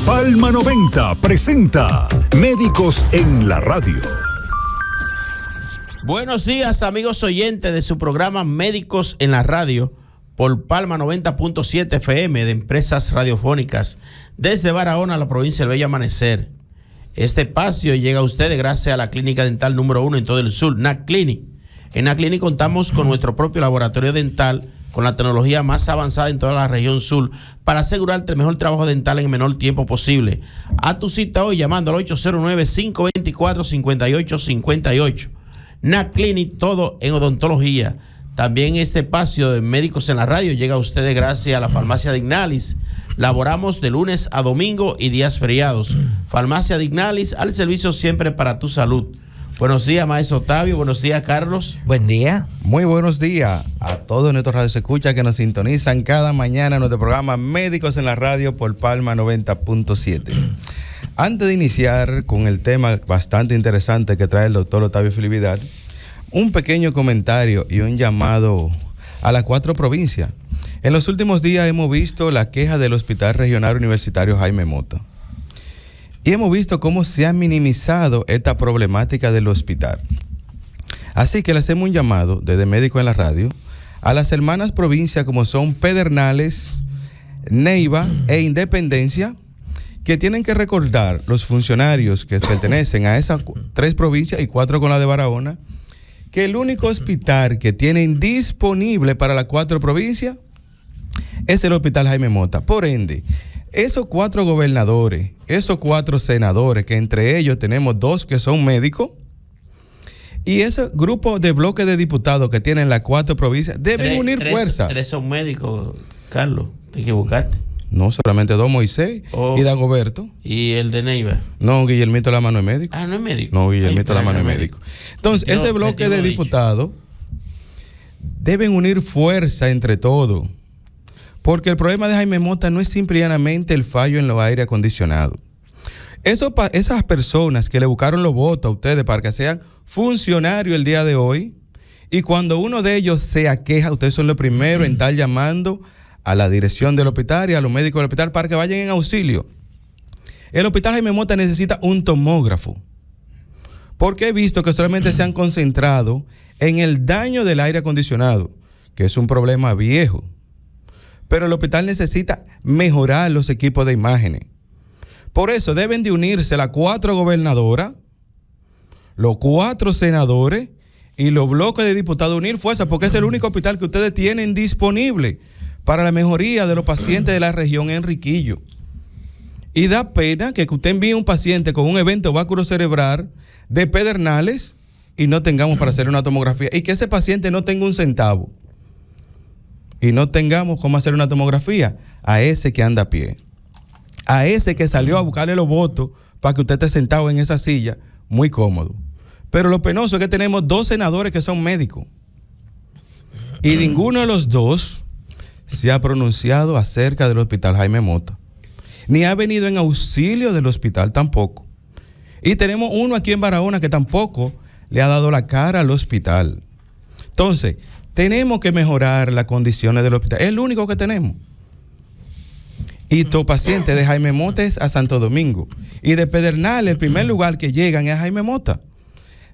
Palma 90 presenta Médicos en la Radio. Buenos días, amigos oyentes de su programa Médicos en la Radio por Palma 90.7 FM de Empresas Radiofónicas desde Barahona, la provincia del Bello Amanecer. Este espacio llega a ustedes gracias a la clínica dental número 1 en todo el sur, NAC Clinic. En NAC Clinic contamos con nuestro propio laboratorio dental con la tecnología más avanzada en toda la región sur para asegurarte el mejor trabajo dental en el menor tiempo posible. A tu cita hoy llamando al 809-524-5858. NAC Clinic, todo en odontología. También este espacio de Médicos en la Radio llega a ustedes gracias a la farmacia Dignalis. Laboramos de lunes a domingo y días feriados. Farmacia Dignalis, al servicio siempre para tu salud. Buenos días, maestro Octavio. Buenos días, Carlos. Buen día. Muy buenos días a todos nuestros radioescuchas que nos sintonizan cada mañana en nuestro programa Médicos en la Radio por Palma 90.7. Antes de iniciar con el tema bastante interesante que trae el doctor Octavio Filividal, un pequeño comentario y un llamado a las 4 provincias. En los últimos días hemos visto la queja del Hospital Regional Universitario Jaime Mota. Y hemos visto cómo se ha minimizado esta problemática del hospital. Así que le hacemos un llamado desde Médicos en la Radio a las hermanas provincias como son Pedernales, Neiva e Independencia, que tienen que recordar los funcionarios que pertenecen a esas 3 provincias y 4 con la de Barahona, que el único hospital que tienen disponible para las 4 provincias es el Hospital Jaime Mota. Por ende, esos 4 gobernadores, esos 4 senadores, que entre ellos tenemos 2 que son médicos, y ese grupo de bloque de diputados que tienen las 4 provincias, deben unir fuerzas. 3 son médicos, Carlos, te equivocaste. No, solamente 2, Moisés y Dagoberto. ¿Y el de Neiva? No, Guillermito Lamano es médico. Ah, ¿no es médico? No, Guillermito Lamano es médico. Entonces, ese bloque de diputados deben unir fuerza entre todos. Porque el problema de Jaime Mota no es simplemente el fallo en los aire acondicionados. Esas personas que le buscaron los votos a ustedes para que sean funcionarios el día de hoy, y cuando uno de ellos se aqueja, ustedes son los primeros en estar llamando a la dirección del hospital y a los médicos del hospital para que vayan en auxilio. El Hospital Jaime Mota necesita un tomógrafo, porque he visto que solamente se han concentrado en el daño del aire acondicionado, que es un problema viejo. Pero el hospital necesita mejorar los equipos de imágenes. Por eso deben de unirse las 4 gobernadoras, los 4 senadores y los bloques de diputados, unir fuerzas, porque es el único hospital que ustedes tienen disponible para la mejoría de los pacientes de la región Enriquillo. Y da pena que usted envíe un paciente con un evento vasculocerebral de Pedernales y no tengamos para hacer una tomografía, y que ese paciente no tenga un centavo. Y no tengamos cómo hacer una tomografía a ese que anda a pie, a ese que salió a buscarle los votos para que usted esté sentado en esa silla muy cómodo. Pero lo penoso es que tenemos 2 senadores que son médicos y ninguno de los 2 se ha pronunciado acerca del Hospital Jaime Mota, ni ha venido en auxilio del hospital tampoco. Y tenemos uno aquí en Barahona que tampoco le ha dado la cara al hospital. Entonces, tenemos que mejorar las condiciones del hospital. Es el único que tenemos. Y tu paciente de Jaime Mota es a Santo Domingo. Y de Pedernales, el primer lugar que llegan es a Jaime Mota.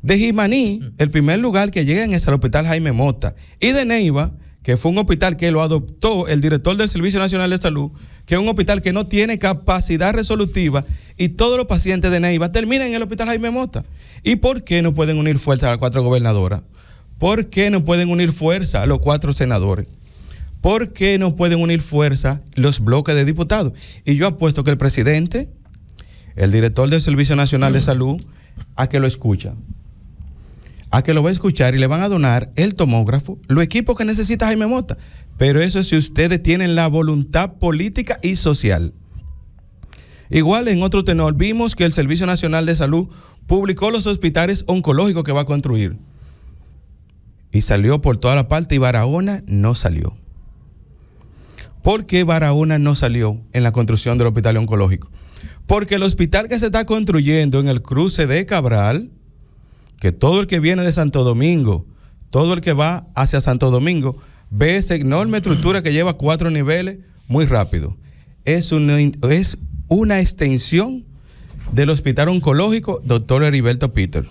De Jimaní, el primer lugar que llegan es al Hospital Jaime Mota. Y de Neiva, que fue un hospital que lo adoptó el director del Servicio Nacional de Salud, que es un hospital que no tiene capacidad resolutiva, y todos los pacientes de Neiva terminan en el Hospital Jaime Mota. ¿Y por qué no pueden unir fuerzas a las 4 gobernadoras? ¿Por qué no pueden unir fuerza los 4 senadores? ¿Por qué no pueden unir fuerza los bloques de diputados? Y yo apuesto que el presidente, el director del Servicio Nacional de Salud, a que lo escucha, a que lo va a escuchar y le van a donar el tomógrafo, los equipos que necesita Jaime Mota. Pero eso si ustedes tienen la voluntad política y social. Igual en otro tenor, vimos que el Servicio Nacional de Salud publicó los hospitales oncológicos que va a construir. Y salió por toda la parte y Barahona no salió. ¿Por qué Barahona no salió en la construcción del hospital oncológico? Porque el hospital que se está construyendo en el cruce de Cabral, que todo el que viene de Santo Domingo, todo el que va hacia Santo Domingo, ve esa enorme estructura que lleva 4 niveles muy rápido. Es una extensión del Hospital Oncológico Dr. Heriberto Peter.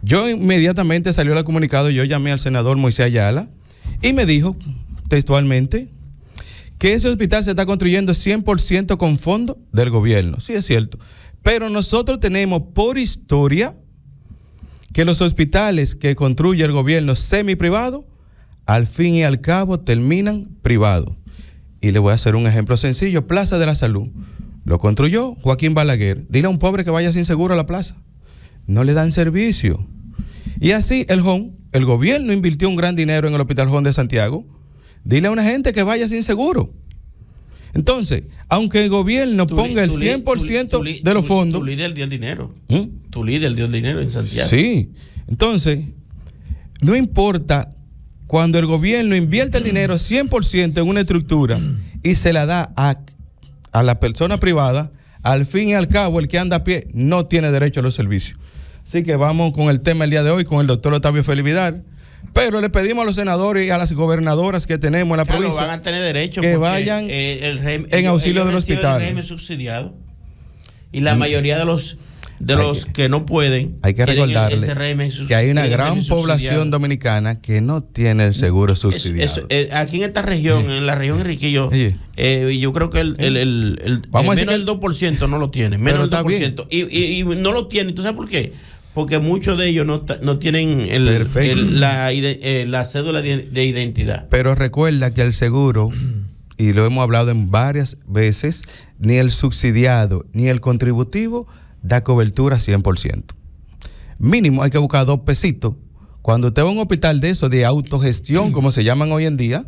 Yo inmediatamente salió el comunicado, yo llamé al senador Moisés Ayala y me dijo textualmente que ese hospital se está construyendo 100% con fondos del gobierno. Sí, es cierto. Pero nosotros tenemos por historia que los hospitales que construye el gobierno semi-privado, al fin y al cabo terminan privados. Y le voy a hacer un ejemplo sencillo. Plaza de la Salud. Lo construyó Joaquín Balaguer. Dile a un pobre que vaya sin seguro a la plaza. No le dan servicio. Y así el gobierno invirtió un gran dinero en el Hospital Jón de Santiago. Dile a una gente que vaya sin seguro. Entonces, aunque el gobierno ponga el 100% de los fondos... Tu líder dio el dinero. Tu líder dio el dinero en Santiago. Sí. Entonces, no importa cuando el gobierno invierte el dinero 100% en una estructura y se la da a la persona privada, al fin y al cabo el que anda a pie no tiene derecho a los servicios. Así que vamos con el tema el día de hoy con el doctor Octavio Félix Vidal. Pero le pedimos a los senadores y a las gobernadoras que tenemos en la provincia van a tener derecho que vayan en auxilio del hospital. El régimen subsidiado y la mayoría de los que no pueden. Hay que recordarle que hay una gran población dominicana que no tiene el seguro subsidiado. Aquí en esta región, en la región Enriquillo, yo creo que menos del 2% no lo tiene. Menos del 2%. Y no lo tiene. ¿Tú sabes por qué? Porque muchos de ellos no tienen la cédula de identidad. Pero recuerda que el seguro, y lo hemos hablado en varias veces, ni el subsidiado ni el contributivo da cobertura 100%. Mínimo hay que buscar 2 pesitos. Cuando usted va a un hospital de eso, de autogestión, como se llaman hoy en día,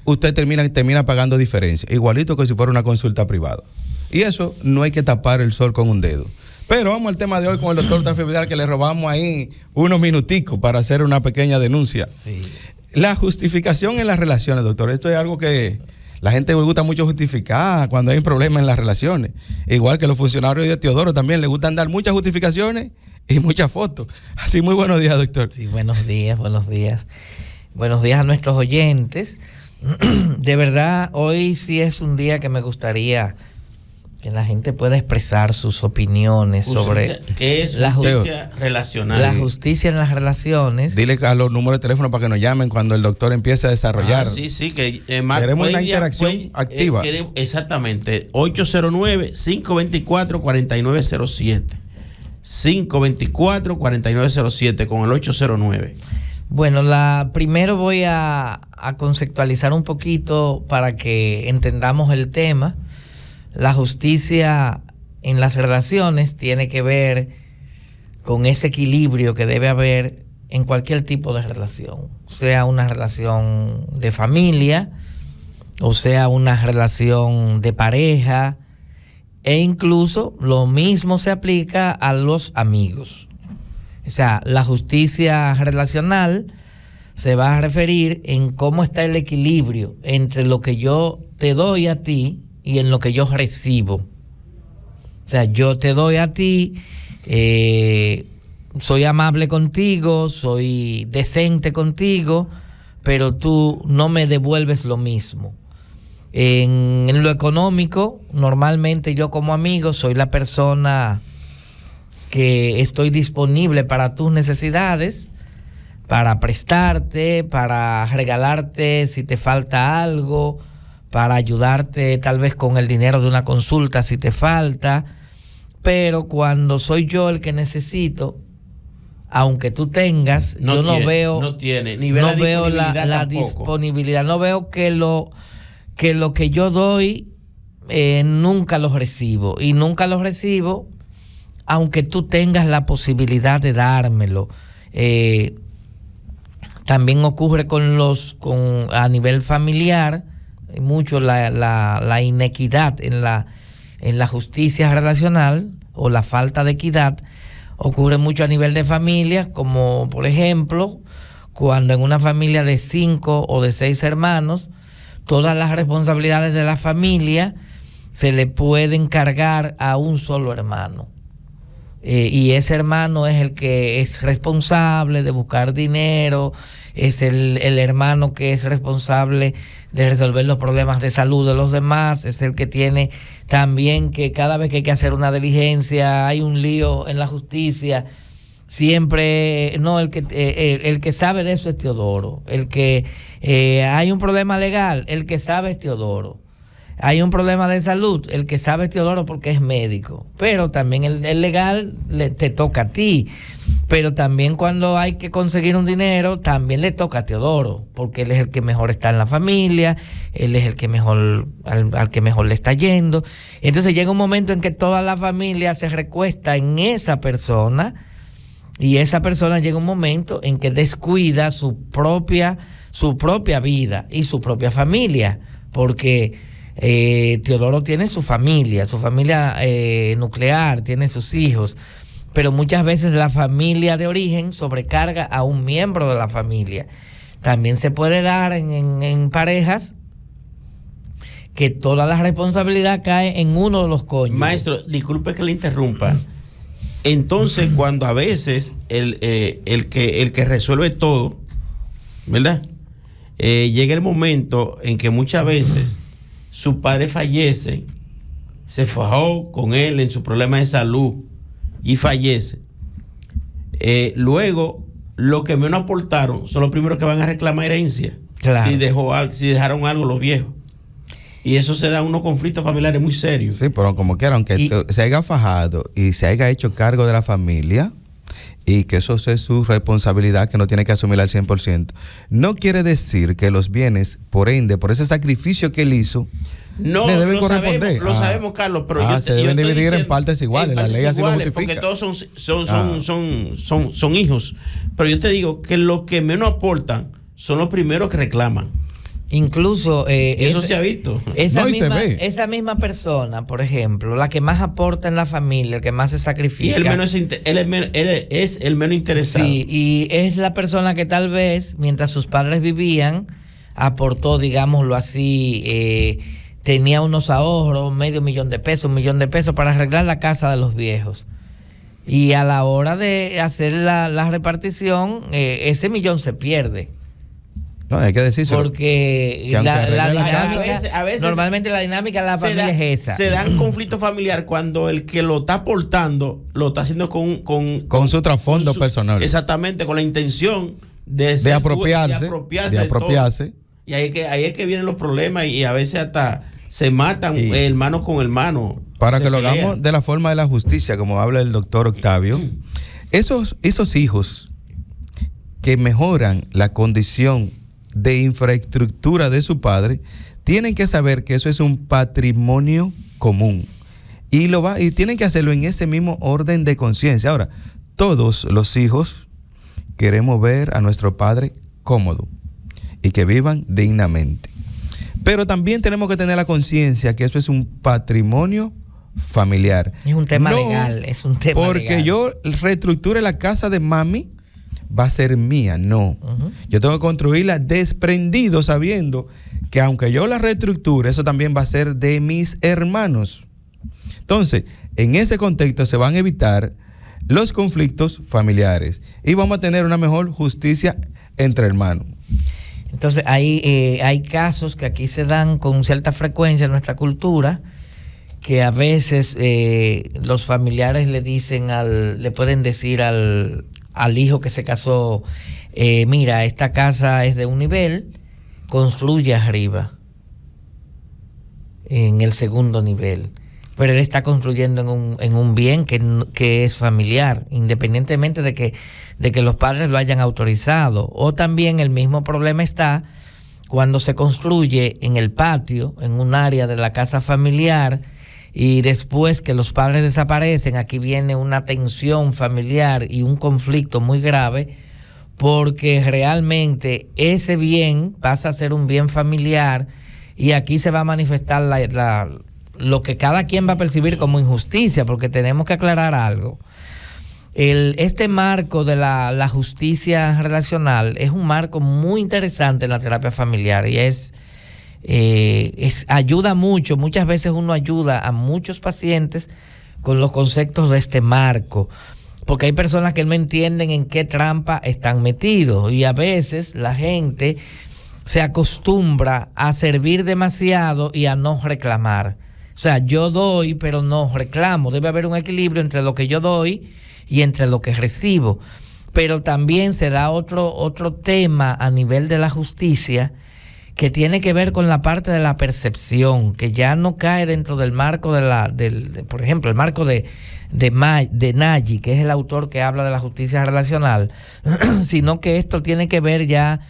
usted termina pagando diferencia, igualito que si fuera una consulta privada. Y eso no hay que tapar el sol con un dedo. Pero vamos al tema de hoy con el doctor Octavio Vidal, que le robamos ahí unos minuticos para hacer una pequeña denuncia. Sí. La justificación en las relaciones, doctor. Esto es algo que la gente le gusta mucho justificar cuando hay un problema en las relaciones. Igual que los funcionarios de Teodoro también les gustan dar muchas justificaciones y muchas fotos. Así, muy buenos días, doctor. Sí, buenos días. Buenos días a nuestros oyentes. De verdad, hoy sí es un día que me gustaría que la gente pueda expresar sus opiniones sobre qué es la justicia relacional. La justicia en las relaciones. Dile a los números de teléfono para que nos llamen cuando el doctor empiece a desarrollar. Sí, que queremos una interacción activa. Exactamente. 809-524-4907. 524-4907 con el 809. Bueno, primero voy a conceptualizar un poquito para que entendamos el tema. La justicia en las relaciones tiene que ver con ese equilibrio que debe haber en cualquier tipo de relación, sea una relación de familia, o sea una relación de pareja, e incluso lo mismo se aplica a los amigos. O sea, la justicia relacional se va a referir en cómo está el equilibrio entre lo que yo te doy a ti y en lo que yo recibo. O sea, yo te doy a ti, soy amable contigo, soy decente contigo, pero tú no me devuelves lo mismo. En lo económico, normalmente yo como amigo soy la persona que estoy disponible para tus necesidades, para prestarte, para regalarte si te falta algo, para ayudarte tal vez con el dinero de una consulta si te falta. Pero cuando soy yo el que necesito, aunque tú tengas, yo no veo la disponibilidad, no veo que lo que yo doy nunca lo recibo, y nunca lo recibo aunque tú tengas la posibilidad de dármelo. También ocurre a nivel familiar mucho la inequidad en la justicia relacional, o la falta de equidad. Ocurre mucho a nivel de familia, como por ejemplo cuando en una familia de 5 o de 6 hermanos, todas las responsabilidades de la familia se le pueden cargar a un solo hermano. y ese hermano es el que es responsable de buscar dinero, es el hermano que es responsable de resolver los problemas de salud de los demás, es el que tiene también que cada vez que hay que hacer una diligencia, hay un lío en la justicia, siempre, no, el que sabe de eso es Teodoro, el que hay un problema legal, el que sabe es Teodoro. Hay un problema de salud, el que sabe es Teodoro porque es médico, pero también el legal te toca a ti, pero también cuando hay que conseguir un dinero, también le toca a Teodoro, porque él es el que mejor está en la familia, él es el que mejor, al que mejor le está yendo. Entonces llega un momento en que toda la familia se recuesta en esa persona, y esa persona llega un momento en que descuida su propia vida y su propia familia, porque Teodoro tiene su familia nuclear, tiene sus hijos, pero muchas veces la familia de origen sobrecarga a un miembro de la familia. También se puede dar en parejas que toda la responsabilidad cae en uno de los cónyuges. Maestro, disculpe que le interrumpa. Entonces, cuando a veces el que resuelve todo, ¿verdad? Llega el momento en que muchas veces su padre fallece, se fajó con él en su problema de salud y fallece. Luego, lo que menos aportaron son los primeros que van a reclamar herencia. Claro. Si dejaron algo los viejos. Y eso se da unos conflictos familiares muy serios. Sí, pero como quiera, aunque se haya fajado y se haya hecho cargo de la familia, y que eso es su responsabilidad, que no tiene que asumir al 100%, no quiere decir que los bienes, por ende, por ese sacrificio que él hizo, no le deben corresponder. Sabemos, Carlos, pero se deben dividir en partes iguales, la ley así lo justifica. Porque todos son hijos. Pero yo te digo que los que menos aportan son los primeros que reclaman. Incluso eso se ha visto. Esa misma persona, por ejemplo, la que más aporta en la familia, el que más se sacrifica. Y él es el menos interesado. Sí, y es la persona que tal vez, mientras sus padres vivían, aportó, digámoslo así, tenía unos ahorros, $500,000, $1 millón para arreglar la casa de los viejos. Y a la hora de hacer la repartición, ese millón se pierde. No, hay que decirlo. Porque la dinámica, a veces normalmente la dinámica de la familia es esa. Se dan conflictos familiares cuando el que lo está aportando lo está haciendo con su trasfondo personal. Exactamente, con la intención de apropiarse. Y ahí es que vienen los problemas y a veces hasta se matan hermanos con hermanos. Para que lo hagamos de la forma de la justicia, como habla el doctor Octavio, esos hijos que mejoran la condición de infraestructura de su padre, tienen que saber que eso es un patrimonio común y tienen que hacerlo en ese mismo orden de conciencia. Ahora, todos los hijos queremos ver a nuestro padre cómodo y que vivan dignamente, pero también tenemos que tener la conciencia que eso es un patrimonio familiar. Es un tema legal, porque legal. Yo reestructure la casa de mami, va a ser mía, no. Yo tengo que construirla desprendido, sabiendo que aunque yo la reestructure, eso también va a ser de mis hermanos. Entonces, en ese contexto se van a evitar los conflictos familiares y vamos a tener una mejor justicia entre hermanos. Entonces, hay casos que aquí se dan con cierta frecuencia en nuestra cultura, que a veces los familiares le pueden decir al hijo que se casó, mira, esta casa es de un nivel, construye arriba, en el segundo nivel. Pero él está construyendo en un bien que es familiar, independientemente de que los padres lo hayan autorizado. O también el mismo problema está cuando se construye en el patio, en un área de la casa familiar, y después que los padres desaparecen, aquí viene una tensión familiar y un conflicto muy grave, porque realmente ese bien pasa a ser un bien familiar y aquí se va a manifestar lo que cada quien va a percibir como injusticia, porque tenemos que aclarar algo. Este marco de la justicia relacional es un marco muy interesante en la terapia familiar y ayuda mucho. Muchas veces uno ayuda a muchos pacientes con los conceptos de este marco, porque hay personas que no entienden en qué trampa están metidos, y a veces la gente se acostumbra a servir demasiado y a no reclamar. O sea, yo doy, pero no reclamo. Debe haber un equilibrio entre lo que yo doy y entre lo que recibo. Pero también se da otro tema a nivel de la justicia que tiene que ver con la parte de la percepción, que ya no cae dentro del marco por ejemplo, el marco de Nagy, que es el autor que habla de la justicia relacional, sino que esto tiene que ver ya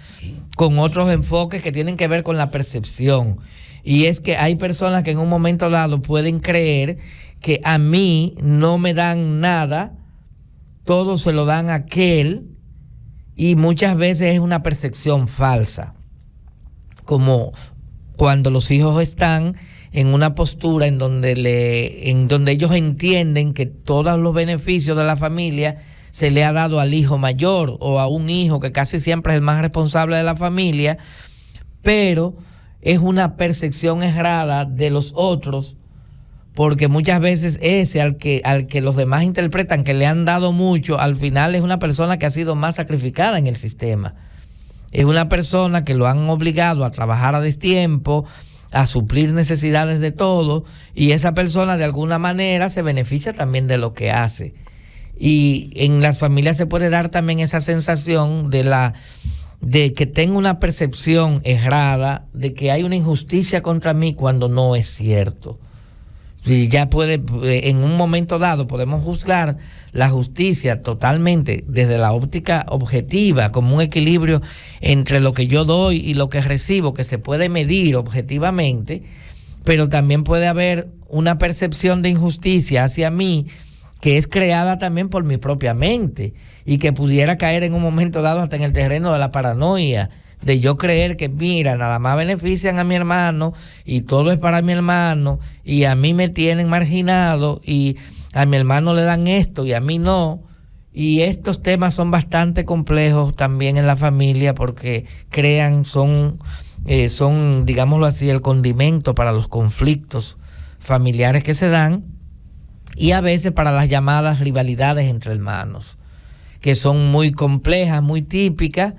con otros enfoques que tienen que ver con la percepción. Y es que hay personas que en un momento dado pueden creer que a mí no me dan nada, todo se lo dan a aquel, y muchas veces es una percepción falsa, como cuando los hijos están en una postura en donde ellos entienden que todos los beneficios de la familia se le ha dado al hijo mayor o a un hijo que casi siempre es el más responsable de la familia, pero es una percepción errada de los otros, porque muchas veces ese al que los demás interpretan que le han dado mucho, al final es una persona que ha sido más sacrificada en el sistema. Es una persona que lo han obligado a trabajar a destiempo, a suplir necesidades de todo, y esa persona de alguna manera se beneficia también de lo que hace. Y en las familias se puede dar también esa sensación de que tengo una percepción errada, de que hay una injusticia contra mí cuando no es cierto. Y ya en un momento dado podemos juzgar la justicia totalmente desde la óptica objetiva, como un equilibrio entre lo que yo doy y lo que recibo, que se puede medir objetivamente, pero también puede haber una percepción de injusticia hacia mí que es creada también por mi propia mente y que pudiera caer en un momento dado hasta en el terreno de la paranoia, de yo creer que, mira, nada más benefician a mi hermano y todo es para mi hermano y a mí me tienen marginado y a mi hermano le dan esto y a mí no. Y estos temas son bastante complejos también en la familia porque son, digámoslo así, el condimento para los conflictos familiares que se dan y a veces para las llamadas rivalidades entre hermanos, que son muy complejas, muy típicas.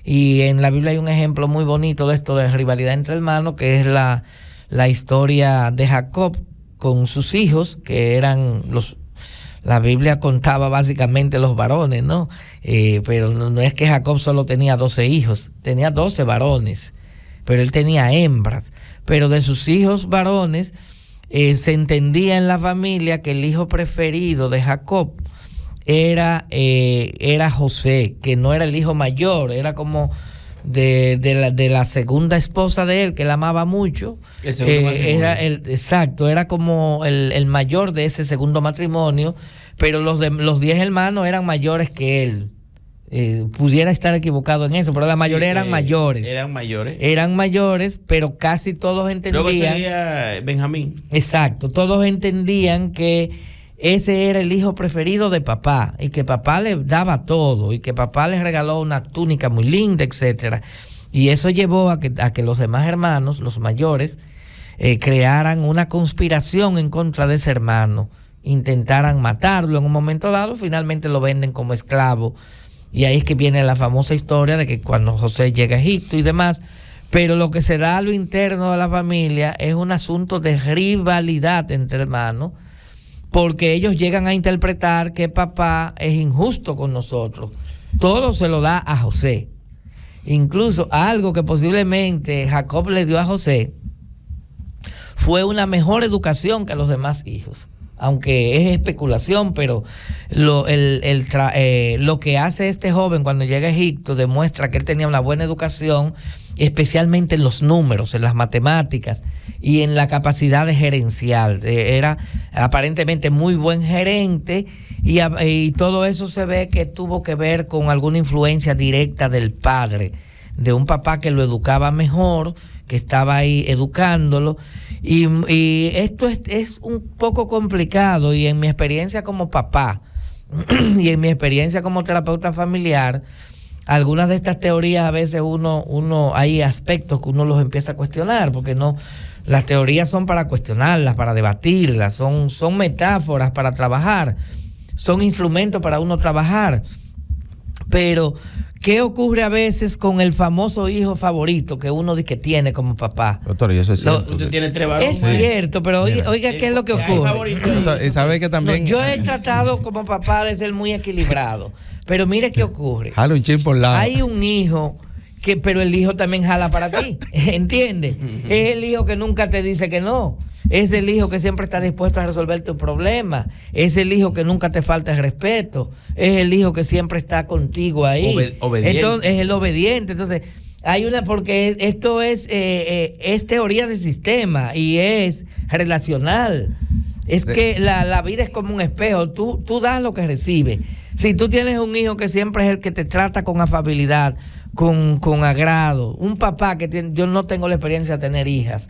Y en la Biblia hay un ejemplo muy bonito de esto de rivalidad entre hermanos, que es la historia de Jacob con sus hijos, que eran la Biblia contaba básicamente los varones, ¿no? Pero no es que Jacob solo tenía 12 hijos, tenía 12 varones, pero él tenía hembras. Pero de sus hijos varones se entendía en la familia que el hijo preferido de Jacob era José, que no era el hijo mayor, era como de la segunda esposa de él, que él amaba mucho. Era como el mayor de ese segundo matrimonio, pero los 10 hermanos eran mayores que él. Pudiera estar equivocado en eso, pero la mayoría eran mayores. Eran mayores, pero casi todos entendían. Luego sería Benjamín. Exacto, todos entendían que ese era el hijo preferido de papá y que papá le daba todo y que papá le regaló una túnica muy linda, etcétera. Y eso llevó a que los demás hermanos, los mayores, crearan una conspiración en contra de ese hermano, intentaran matarlo en un momento dado, finalmente lo venden como esclavo. Y ahí es que viene la famosa historia de que cuando José llega a Egipto y demás, pero lo que se da a lo interno de la familia es un asunto de rivalidad entre hermanos, porque ellos llegan a interpretar que papá es injusto con nosotros. Todo se lo da a José. Incluso algo que posiblemente Jacob le dio a José fue una mejor educación que a los demás hijos. Aunque es especulación, pero lo que hace este joven cuando llega a Egipto demuestra que él tenía una buena educación, especialmente en los números, en las matemáticas y en la capacidad de gerencial. Era aparentemente muy buen gerente y todo eso se ve que tuvo que ver con alguna influencia directa del padre, de un papá que lo educaba mejor, que estaba ahí educándolo. Y esto es un poco complicado y en mi experiencia como papá y en mi experiencia como terapeuta familiar, algunas de estas teorías a veces uno hay aspectos que uno los empieza a cuestionar porque no Las teorías son para cuestionarlas, para debatirlas, son metáforas para trabajar, son instrumentos para uno trabajar. Pero, ¿qué ocurre a veces con el famoso hijo favorito que uno dice que tiene como papá? Doctor, y eso es cierto. Usted tiene 3 varones. Es cierto, pero oiga, ¿qué es lo que ocurre? Doctor, y sabe que también... Yo he tratado como papá de ser muy equilibrado, pero mire qué ocurre. Jalo un chin por lado. Hay un hijo pero el hijo también jala para ti, ¿entiendes? Es el hijo que nunca te dice que no. Es el hijo que siempre está dispuesto a resolver tu problema. Es el hijo que nunca te falta el respeto. Es el hijo que siempre está contigo ahí. Obediente. Entonces, es el obediente. Entonces, hay una, porque esto es teoría del sistema y es relacional. Es que la vida es como un espejo. Tú das lo que recibes. Si tú tienes un hijo que siempre es el que te trata con afabilidad, con agrado, un papá que tiene, yo no tengo la experiencia de tener hijas,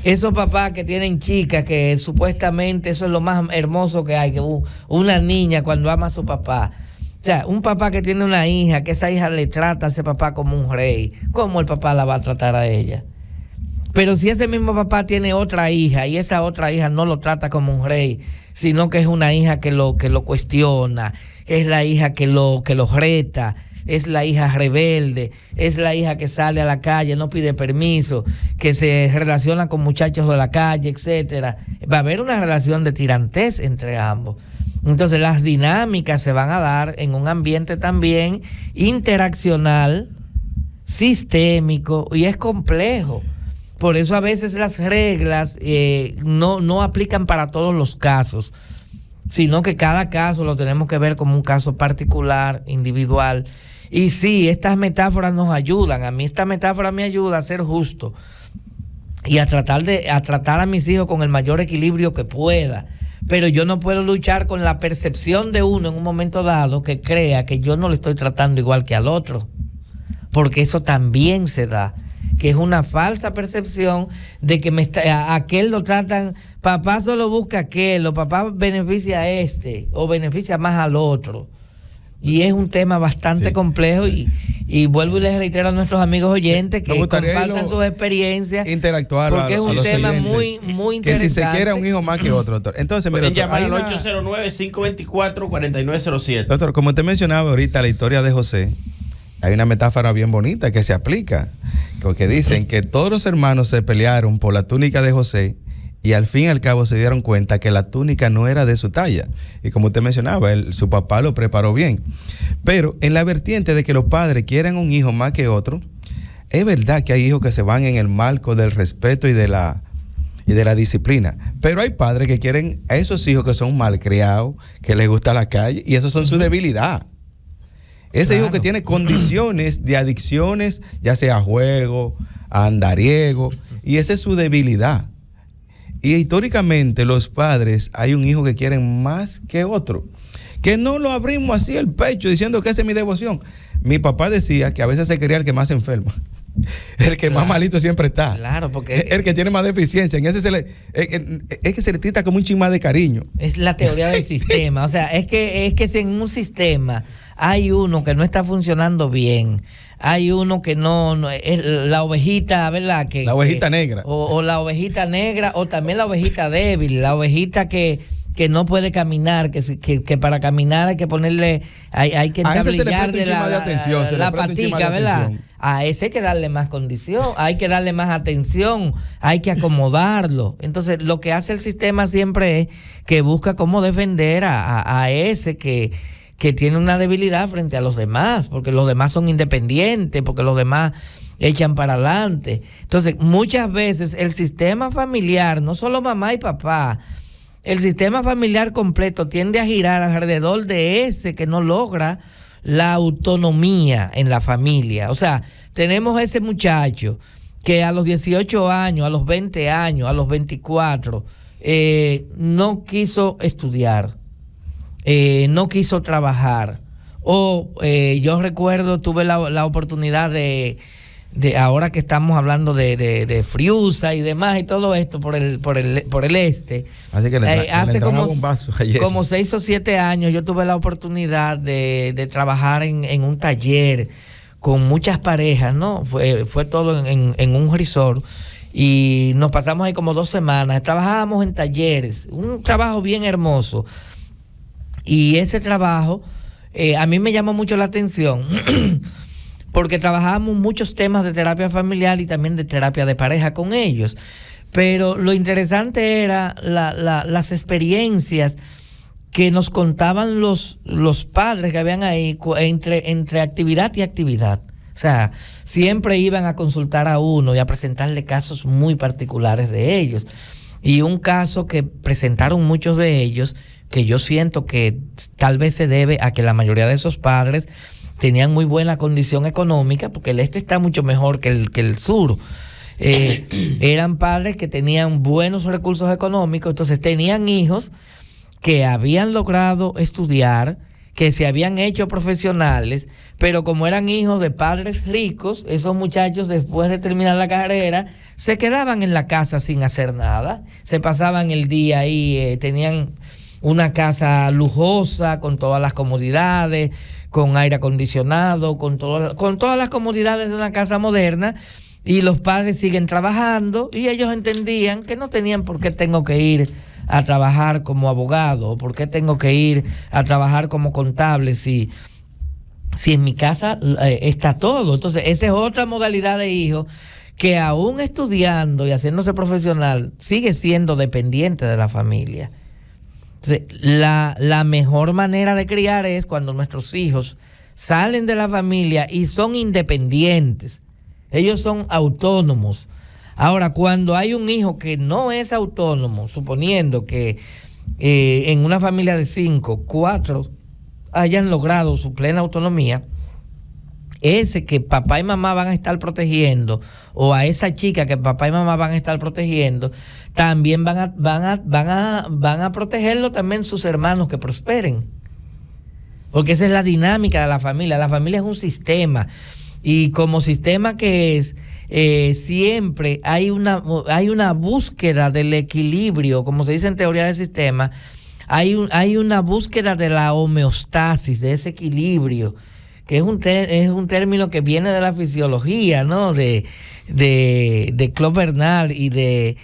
esos papás que tienen chicas, que supuestamente eso es lo más hermoso que hay, que una niña cuando ama a su papá. O sea, un papá que tiene una hija, que esa hija le trata a ese papá como un rey, ¿cómo el papá la va a tratar a ella? Pero si ese mismo papá tiene otra hija y esa otra hija no lo trata como un rey, sino que es una hija que lo cuestiona, es la hija que lo reta, es la hija rebelde, es la hija que sale a la calle, no pide permiso, que se relaciona con muchachos de la calle, etcétera, va a haber una relación de tirantez entre ambos. Entonces las dinámicas se van a dar en un ambiente también interaccional, sistémico, y es complejo. Por eso a veces las reglas no aplican para todos los casos, sino que cada caso lo tenemos que ver como un caso particular, individual. Y sí, estas metáforas nos ayudan. A mí esta metáfora me ayuda a ser justo y a tratar a mis hijos con el mayor equilibrio que pueda. Pero yo no puedo luchar con la percepción de uno en un momento dado que crea que yo no le estoy tratando igual que al otro, porque eso también se da, que es una falsa percepción de que a aquel lo tratan, papá solo busca aquel, o papá beneficia a este, o beneficia más al otro. Y es un tema bastante complejo y vuelvo y les reitero a nuestros amigos oyentes que compartan sus experiencias, interactuar, porque es un tema muy interesante. Que si se quiere un hijo más que otro, doctor. Entonces, pueden llamar al 809-524-4907. Doctor, como usted mencionaba ahorita la historia de José, hay una metáfora bien bonita que se aplica, porque dicen que todos los hermanos se pelearon por la túnica de José y al fin y al cabo se dieron cuenta que la túnica no era de su talla. Y como usted mencionaba, su papá lo preparó bien. Pero en la vertiente de que los padres quieren un hijo más que otro, es verdad que hay hijos que se van en el marco del respeto y de la disciplina. Pero hay padres que quieren a esos hijos que son malcriados, que les gusta la calle, y esos son su debilidad. Ese hijo que tiene condiciones de adicciones, ya sea a juego, a andariego, y esa es su debilidad. Y históricamente los padres, hay un hijo que quieren más que otro, que no lo abrimos así el pecho diciendo que esa es mi devoción. Mi papá decía que a veces se quería el que más se enferma, el que más malito siempre está, porque el que tiene más deficiencia, en ese es que se le trata como un chin más de cariño. Es la teoría del sistema. O sea, es que si en un sistema hay uno que no está funcionando bien, hay uno que no es la ovejita, ¿verdad? La ovejita negra. O la ovejita negra, o también la ovejita débil, la ovejita que no puede caminar, que para caminar hay que ponerle, hay que entablillar de la patica, ¿verdad? A ese hay que darle más condición, hay que darle más atención, hay que acomodarlo. Entonces, lo que hace el sistema siempre es que busca cómo defender a ese que tiene una debilidad frente a los demás, porque los demás son independientes, porque los demás echan para adelante. Entonces, muchas veces el sistema familiar, no solo mamá y papá, el sistema familiar completo tiende a girar alrededor de ese que no logra la autonomía en la familia. O sea, tenemos ese muchacho que a los 18 años, a los 20 años, a los 24, no quiso estudiar. No quiso trabajar, yo recuerdo, tuve la oportunidad de ahora que estamos hablando de Friusa y demás y todo esto por el este. Así que hace como 6 o 7 años yo tuve la oportunidad de trabajar en un taller con muchas parejas, ¿no? Fue todo en un resort. y nos pasamos ahí como 2 semanas. Trabajábamos en talleres, un trabajo bien hermoso. Y ese trabajo a mí me llamó mucho la atención porque trabajábamos muchos temas de terapia familiar y también de terapia de pareja con ellos. Pero lo interesante era las experiencias que nos contaban los padres que habían ahí entre actividad y actividad. O sea, siempre iban a consultar a uno y a presentarle casos muy particulares de ellos. Y un caso que presentaron muchos de ellos, que yo siento que tal vez se debe a que la mayoría de esos padres tenían muy buena condición económica, porque el este está mucho mejor que el sur. Eran padres que tenían buenos recursos económicos, entonces tenían hijos que habían logrado estudiar, que se habían hecho profesionales, pero como eran hijos de padres ricos, esos muchachos después de terminar la carrera se quedaban en la casa sin hacer nada, se pasaban el día ahí, tenían una casa lujosa con todas las comodidades, con aire acondicionado, con todas las comodidades de una casa moderna, y los padres siguen trabajando y ellos entendían que no tenían por qué tengo que ir a trabajar como abogado, o por qué tengo que ir a trabajar como contable si en mi casa está todo. Entonces esa es otra modalidad de hijo que aún estudiando y haciéndose profesional sigue siendo dependiente de la familia. Entonces, la mejor manera de criar es cuando nuestros hijos salen de la familia y son independientes. Ellos son autónomos. Ahora, cuando hay un hijo que no es autónomo, suponiendo que en una familia de 5, 4 hayan logrado su plena autonomía, ese que papá y mamá van a estar protegiendo, o a esa chica que papá y mamá van a estar protegiendo, también van a protegerlo también sus hermanos que prosperen. Porque esa es la dinámica de la familia. La familia es un sistema, y como sistema que es, siempre hay una búsqueda del equilibrio, como se dice en teoría del sistema, hay una búsqueda de la homeostasis, de ese equilibrio, que es un término que viene de la fisiología, ¿no? De Claude Bernard y de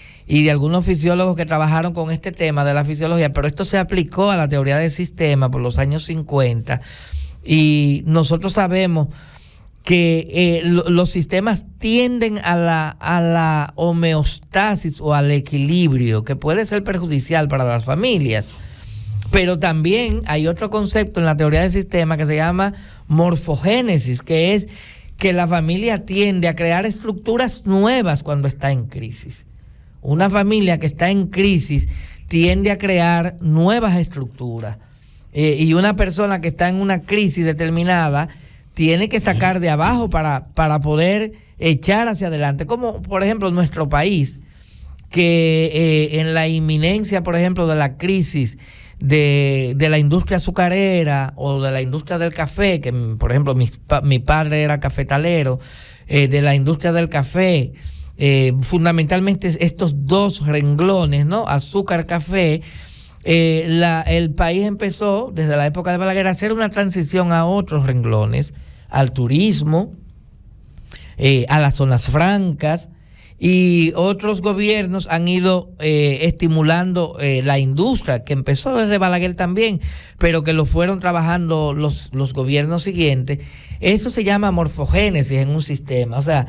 algunos fisiólogos que trabajaron con este tema de la fisiología, pero esto se aplicó a la teoría del sistema por los años 50, y nosotros sabemos que los sistemas tienden a la homeostasis o al equilibrio, que puede ser perjudicial para las familias. Pero también hay otro concepto en la teoría del sistema que se llama morfogénesis, que es que la familia tiende a crear estructuras nuevas cuando está en crisis. Una familia que está en crisis tiende a crear nuevas estructuras. Y una persona que está en una crisis determinada tiene que sacar de abajo para poder echar hacia adelante. Como, por ejemplo, nuestro país, que en la inminencia, por ejemplo, de la crisis de la industria azucarera o de la industria del café, que por ejemplo mi padre era cafetalero, de la industria del café, fundamentalmente estos dos renglones, ¿no? Azúcar, café, el país empezó desde la época de Balaguer a hacer una transición a otros renglones, al turismo, a las zonas francas, y otros gobiernos han ido estimulando la industria, que empezó desde Balaguer también, pero que lo fueron trabajando los gobiernos siguientes. Eso se llama morfogénesis en un sistema. O sea,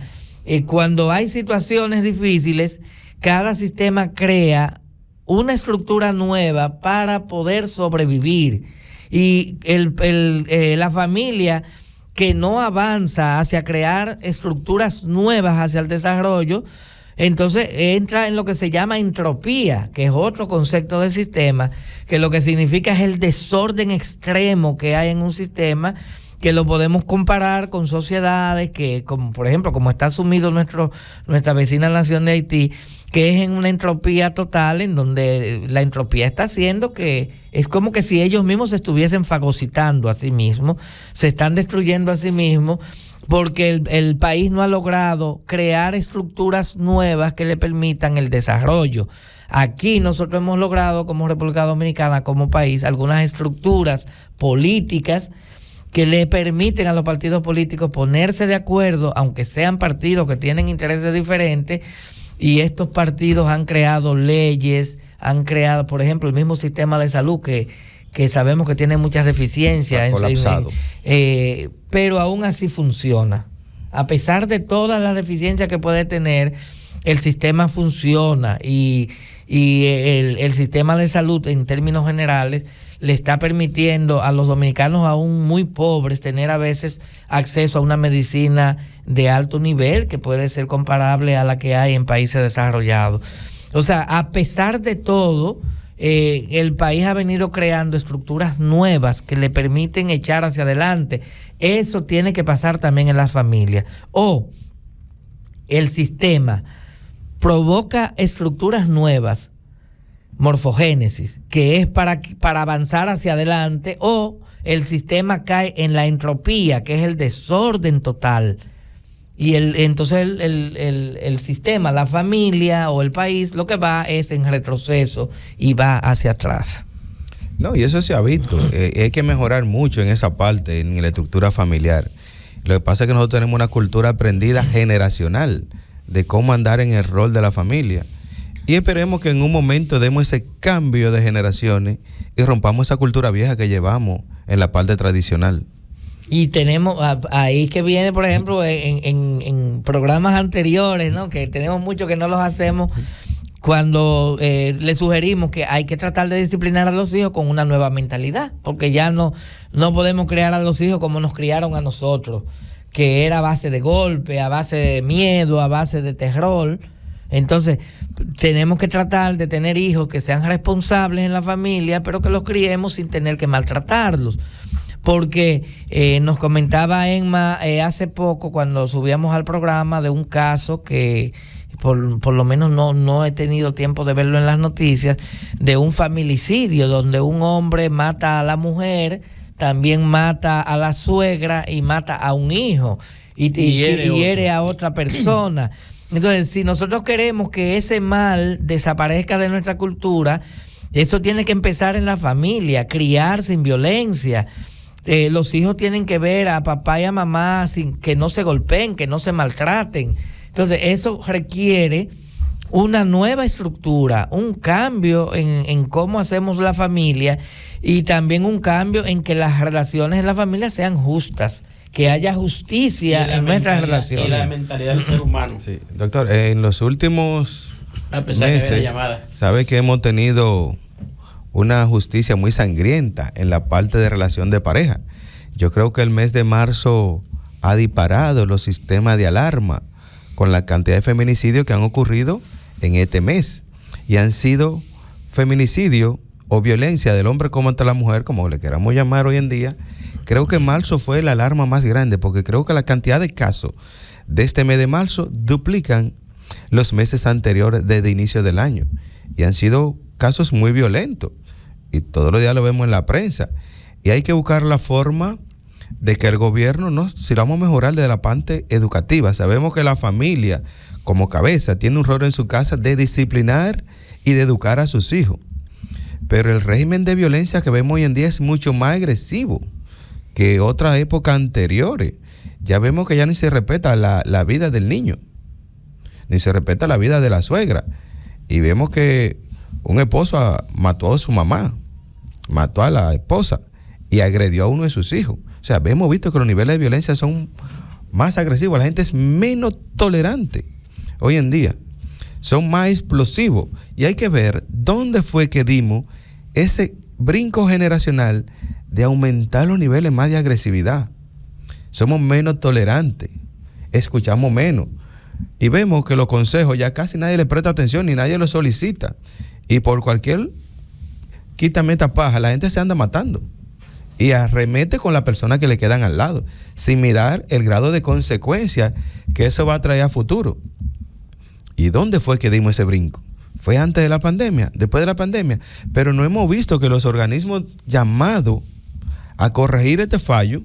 cuando hay situaciones difíciles, cada sistema crea una estructura nueva para poder sobrevivir. Y la familia que no avanza hacia crear estructuras nuevas hacia el desarrollo, entonces entra en lo que se llama entropía, que es otro concepto del sistema, que lo que significa es el desorden extremo que hay en un sistema, que lo podemos comparar con sociedades que, como por ejemplo, como está sumido nuestra vecina nación de Haití, que es en una entropía total, en donde la entropía está haciendo que es como que si ellos mismos se estuviesen fagocitando a sí mismos, se están destruyendo a sí mismos, porque el país no ha logrado crear estructuras nuevas que le permitan el desarrollo. Aquí nosotros hemos logrado, como República Dominicana, como país, algunas estructuras políticas que le permiten a los partidos políticos ponerse de acuerdo, aunque sean partidos que tienen intereses diferentes, Y estos partidos han creado leyes, han creado, por ejemplo, el mismo sistema de salud que sabemos que tiene muchas deficiencias. Colapsado. Pero aún así funciona. A pesar de todas las deficiencias que puede tener, el sistema funciona y el sistema de salud en términos generales le está permitiendo a los dominicanos aún muy pobres tener a veces acceso a una medicina de alto nivel que puede ser comparable a la que hay en países desarrollados. O sea, a pesar de todo, el país ha venido creando estructuras nuevas que le permiten echar hacia adelante. Eso tiene que pasar también en las familias. O el sistema provoca estructuras nuevas, morfogénesis, que es para avanzar hacia adelante, o el sistema cae en la entropía, que es el desorden total. Y entonces el sistema, la familia o el país, lo que va es en retroceso y va hacia atrás. No, y eso se ha visto. Hay que mejorar mucho en esa parte, en la estructura familiar. Lo que pasa es que nosotros tenemos una cultura aprendida generacional de cómo andar en el rol de la familia. Y esperemos que en un momento demos ese cambio de generaciones y rompamos esa cultura vieja que llevamos en la parte tradicional. Y tenemos ahí que viene, por ejemplo, en programas anteriores, ¿no? Que tenemos mucho que no los hacemos, cuando le sugerimos que hay que tratar de disciplinar a los hijos con una nueva mentalidad, porque ya no podemos criar a los hijos como nos criaron a nosotros, que era a base de golpe, a base de miedo, a base de terror. Entonces, tenemos que tratar de tener hijos que sean responsables en la familia, pero que los criemos sin tener que maltratarlos. Porque nos comentaba Emma hace poco, cuando subíamos al programa, de un caso que por lo menos no he tenido tiempo de verlo en las noticias, de un familicidio donde un hombre mata a la mujer, también mata a la suegra y mata a un hijo y hiere a otra persona. Entonces, si nosotros queremos que ese mal desaparezca de nuestra cultura, eso tiene que empezar en la familia, criar sin violencia. Los hijos tienen que ver a papá y a mamá sin que no se golpeen, que no se maltraten. Entonces, eso requiere una nueva estructura, un cambio en cómo hacemos la familia, y también un cambio en que las relaciones en la familia sean justas, que haya justicia en nuestras relaciones. Y la mentalidad del ser humano. Sí, doctor, en los últimos meses, sabe que hemos tenido una justicia muy sangrienta en la parte de relación de pareja. Yo creo que el mes de marzo ha disparado los sistemas de alarma con la cantidad de feminicidios que han ocurrido en este mes, y han sido feminicidio o violencia del hombre contra la mujer, como le queramos llamar hoy en día. Creo que marzo fue la alarma más grande, porque creo que la cantidad de casos de este mes de marzo duplican los meses anteriores desde inicio del año, y han sido casos muy violentos, y todos los días lo vemos en la prensa, y hay que buscar la forma de que el gobierno si lo vamos a mejorar desde la parte educativa. Sabemos que la familia como cabeza tiene un rol en su casa de disciplinar y de educar a sus hijos, pero el régimen de violencia que vemos hoy en día es mucho más agresivo que otras épocas anteriores. Ya vemos que ya ni se respeta la vida del niño, ni se respeta la vida de la suegra, y vemos que un esposo mató a su mamá, mató a la esposa y agredió a uno de sus hijos. O sea, hemos visto que los niveles de violencia son más agresivos, la gente es menos tolerante hoy en día, son más explosivos, y hay que ver dónde fue que dimos ese brinco generacional de aumentar los niveles más de agresividad. Somos menos tolerantes, escuchamos menos, y vemos que los consejos ya casi nadie le presta atención ni nadie los solicita, y por cualquier quítame esta paja la gente se anda matando y arremete con la persona que le quedan al lado, sin mirar el grado de consecuencia que eso va a traer a futuro. ¿Y dónde fue que dimos ese brinco? ¿Fue antes de la pandemia? ¿Después de la pandemia? Pero no hemos visto que los organismos llamados a corregir este fallo,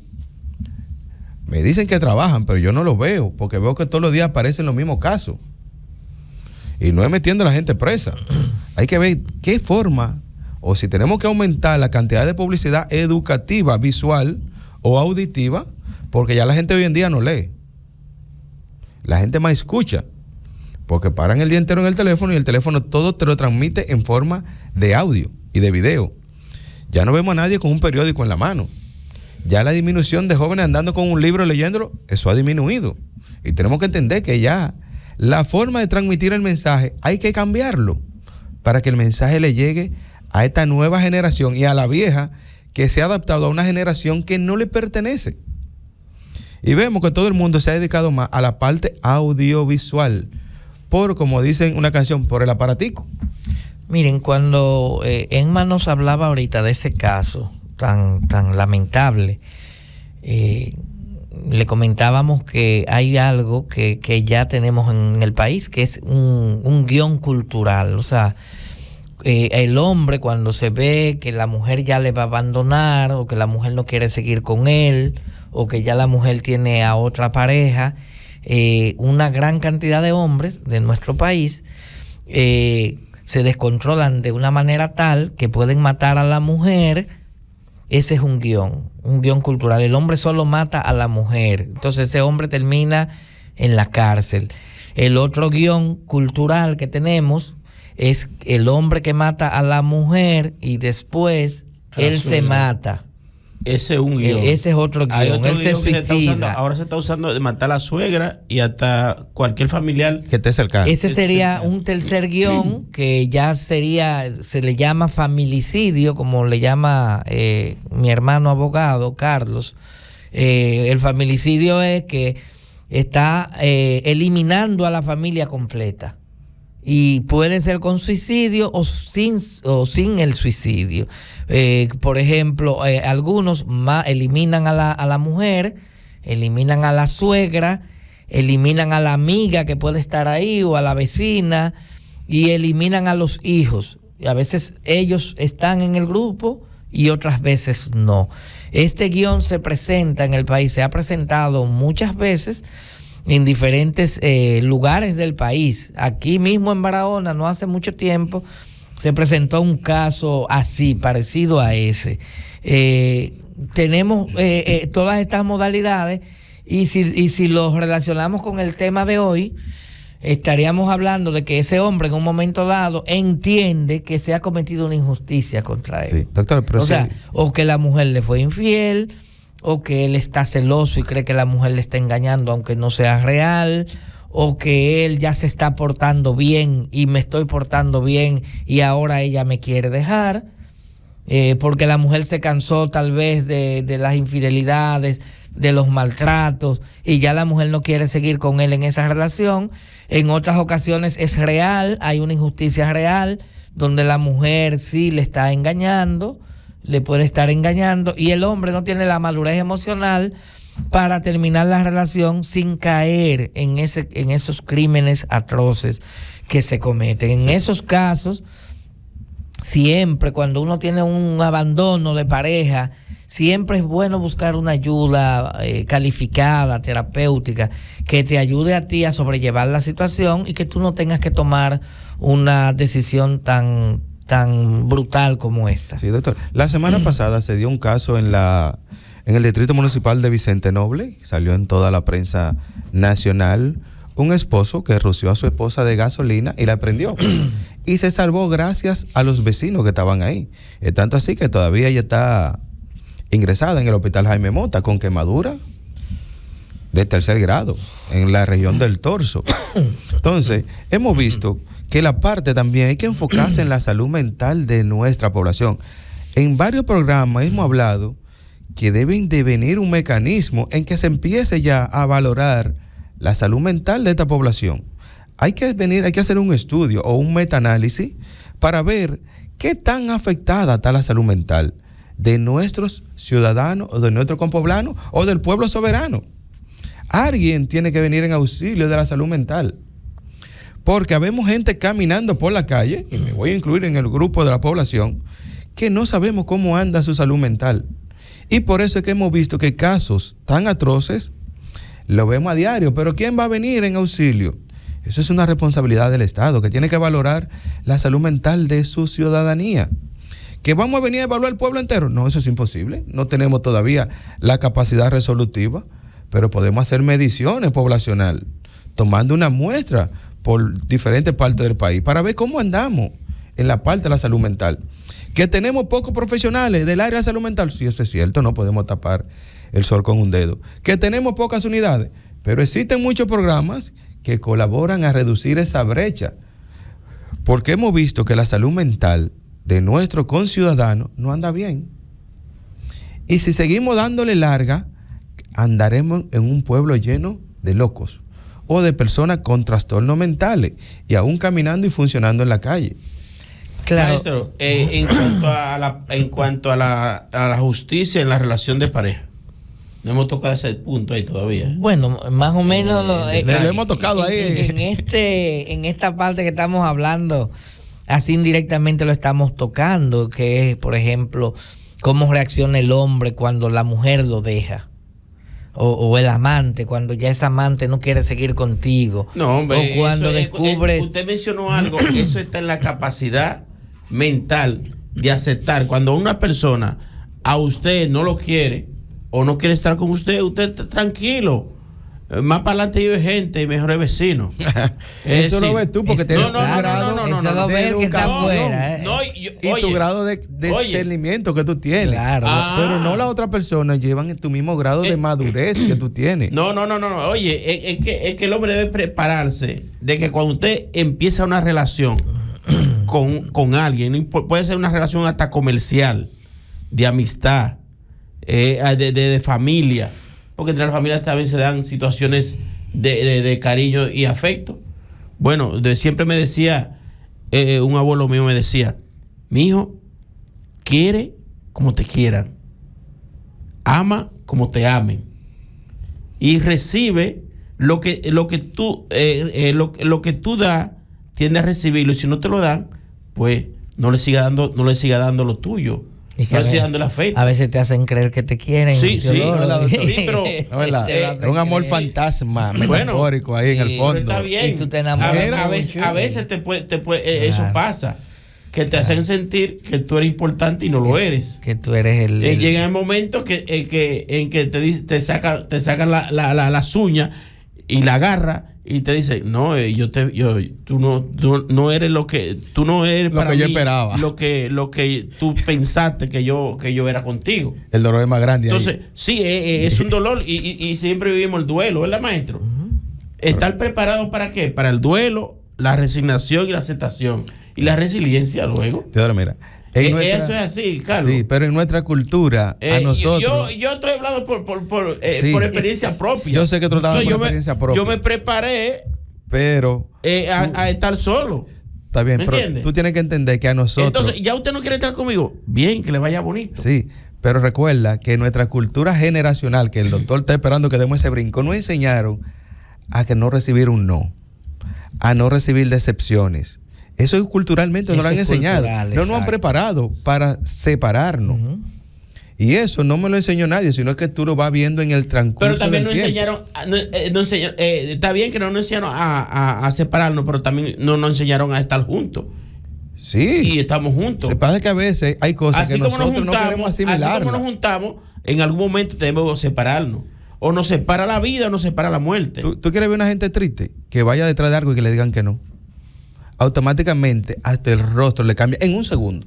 me dicen que trabajan, pero yo no lo veo, porque veo que todos los días aparecen los mismos casos. Y no es metiendo a la gente presa. Hay que ver qué forma, o si tenemos que aumentar la cantidad de publicidad educativa, visual o auditiva, porque ya la gente hoy en día no lee. La gente más escucha. porque paran el día entero en el teléfono y el teléfono todo te lo transmite en forma de audio y de video. Ya no vemos a nadie con un periódico en la mano. Ya la disminución de jóvenes andando con un libro leyéndolo, eso ha disminuido. Y tenemos que entender que ya la forma de transmitir el mensaje hay que cambiarlo para que el mensaje le llegue a esta nueva generación y a la vieja que se ha adaptado a una generación que no le pertenece. Y vemos que todo el mundo se ha dedicado más a la parte audiovisual, por, como dicen una canción, por el aparatico. Miren, cuando Emma nos hablaba ahorita de ese caso tan lamentable, le comentábamos que hay algo que ya tenemos en el país, que es un guión cultural. O sea, el hombre, cuando se ve que la mujer ya le va a abandonar, o que la mujer no quiere seguir con él, o que ya la mujer tiene a otra pareja, una gran cantidad de hombres de nuestro país se descontrolan de una manera tal que pueden matar a la mujer. Ese es un guión cultural. El hombre solo mata a la mujer, entonces ese hombre termina en la cárcel. El otro guión cultural que tenemos es el hombre que mata a la mujer y después él se mata. Ese es un guión. Ese es otro guión. Él se suicida. Ahora se está usando de matar a la suegra y hasta cualquier familiar que esté cercano. Ese sería un tercer guión que ya sería, se le llama familicidio, como le llama mi hermano abogado Carlos. El familicidio es que está eliminando a la familia completa. Y puede ser con suicidio o sin el suicidio. Por ejemplo, algunos eliminan a la mujer, eliminan a la suegra, eliminan a la amiga que puede estar ahí o a la vecina, y eliminan a los hijos. Y a veces ellos están en el grupo y otras veces no. Este guión se presenta en el país, se ha presentado muchas veces en diferentes lugares del país. Aquí mismo en Barahona, no hace mucho tiempo, se presentó un caso así, parecido a ese. Tenemos todas estas modalidades y si los relacionamos con el tema de hoy, estaríamos hablando de que ese hombre en un momento dado entiende que se ha cometido una injusticia contra él. Sí, doctor, pero o que la mujer le fue infiel, o que él está celoso y cree que la mujer le está engañando aunque no sea real, o que él ya se está portando bien y me estoy portando bien y ahora ella me quiere dejar, porque la mujer se cansó tal vez de las infidelidades, de los maltratos, y ya la mujer no quiere seguir con él en esa relación. En otras ocasiones es real, hay una injusticia real donde la mujer sí le está engañando, le puede estar engañando, y el hombre no tiene la madurez emocional para terminar la relación sin caer en esos crímenes atroces que se cometen. En esos casos, siempre cuando uno tiene un abandono de pareja, siempre es bueno buscar una ayuda calificada, terapéutica, que te ayude a ti a sobrellevar la situación y que tú no tengas que tomar una decisión tan brutal como esta. Sí, doctor. La semana pasada se dio un caso en el Distrito Municipal de Vicente Noble, salió en toda la prensa nacional, un esposo que roció a su esposa de gasolina y la prendió. Y se salvó gracias a los vecinos que estaban ahí. Es tanto así que todavía ella está ingresada en el hospital Jaime Mota con quemadura de 3er grado en la región del torso. Entonces, hemos visto que la parte también hay que enfocarse en la salud mental de nuestra población. En varios programas hemos hablado que deben de venir un mecanismo en que se empiece ya a valorar la salud mental de esta población. Hay que hacer un estudio o un metaanálisis para ver qué tan afectada está la salud mental de nuestros ciudadanos o de nuestros compoblanos o del pueblo soberano. Alguien tiene que venir en auxilio de la salud mental, porque habemos gente caminando por la calle, y me voy a incluir en el grupo de la población, que no sabemos cómo anda su salud mental. Y por eso es que hemos visto que casos tan atroces lo vemos a diario. Pero ¿quién va a venir en auxilio? Eso es una responsabilidad del Estado, que tiene que valorar la salud mental de su ciudadanía. ¿Que vamos a venir a evaluar el pueblo entero? No, eso es imposible. No tenemos todavía la capacidad resolutiva, pero podemos hacer mediciones poblacional, tomando una muestra por diferentes partes del país para ver cómo andamos en la parte de la salud mental. Que tenemos pocos profesionales del área de salud mental, sí, eso es cierto, no podemos tapar el sol con un dedo. Que tenemos pocas unidades, pero existen muchos programas que colaboran a reducir esa brecha, porque hemos visto que la salud mental de nuestros conciudadanos no anda bien. Y si seguimos dándole larga, andaremos en un pueblo lleno de locos o de personas con trastornos mentales y aún caminando y funcionando en la calle. Claro. Maestro, en cuanto a la justicia en la relación de pareja, no hemos tocado ese punto ahí todavía. Bueno, más o menos lo hemos tocado ahí. En esta parte que estamos hablando, así indirectamente lo estamos tocando, que es, por ejemplo, cómo reacciona el hombre cuando la mujer lo deja. O el amante, cuando ya ese amante no quiere seguir contigo. No, hombre, o cuando descubres... usted mencionó algo, eso está en la capacidad mental de aceptar. Cuando una persona a usted no lo quiere o no quiere estar con usted tranquilo. Más para adelante vive gente y mejores vecinos. Eso lo ves tú porque tienes un grado de educación. Y tu grado de discernimiento que tú tienes. Claro. Pero no la otra persona llevan tu mismo grado de madurez que tú tienes. No. Oye, es que el hombre debe prepararse de que cuando usted empieza una relación con alguien, puede ser una relación hasta comercial, de amistad, de familia, porque entre las familias también se dan situaciones de cariño y afecto. Bueno, siempre me decía, un abuelo mío me decía, mijo, quiere como te quieran, ama como te amen, y recibe lo que tú das, tiende a recibirlo, y si no te lo dan, pues no le siga dando lo tuyo. Y que a veces te hacen creer que te quieren. Sí, pero es un amor fantasma, metafórico ahí en el fondo. Está bien. Y tú te enamoras. A veces te puede eso pasa, que te hacen sentir que tú eres importante y no lo eres. Que tú eres el... Llega el momento en que te sacan las uñas y la garra y te dice, no, tú no eres lo que tú no eres lo para que mí, yo esperaba, lo que tú pensaste que yo era contigo. El dolor es más grande. Entonces, ahí. sí, es un dolor y siempre vivimos el duelo, ¿verdad, maestro? Estar preparado para qué? Para el duelo, la resignación y la aceptación y la resiliencia luego. Teodoro, mira. Eso es así, Carlos. Sí, pero en nuestra cultura, a nosotros... Yo estoy hablando por experiencia propia. Yo sé que tú estás hablando por experiencia propia. Yo me preparé pero a estar solo. Está bien, pero tú tienes que entender que a nosotros... Entonces, ¿ya usted no quiere estar conmigo? Bien, que le vaya bonito. Sí, pero recuerda que nuestra cultura generacional, que el doctor está esperando que demos ese brinco, nos enseñaron a que no recibir un no, a no recibir decepciones. Eso culturalmente nos lo han enseñado. No nos han preparado para separarnos. Y eso no me lo enseñó nadie, sino que tú lo vas viendo en el transcurso. Pero también nos enseñaron, está bien que no nos enseñaron a separarnos, pero también no nos enseñaron a estar juntos. Sí. Y estamos juntos. Se pasa que a veces hay cosas así que nosotros no queremos asimilar. Así como nos juntamos, en algún momento tenemos que separarnos. O nos separa la vida o nos separa la muerte. ¿Tú quieres ver una gente triste que vaya detrás de algo y que le digan que no? Automáticamente hasta el rostro le cambia en un segundo.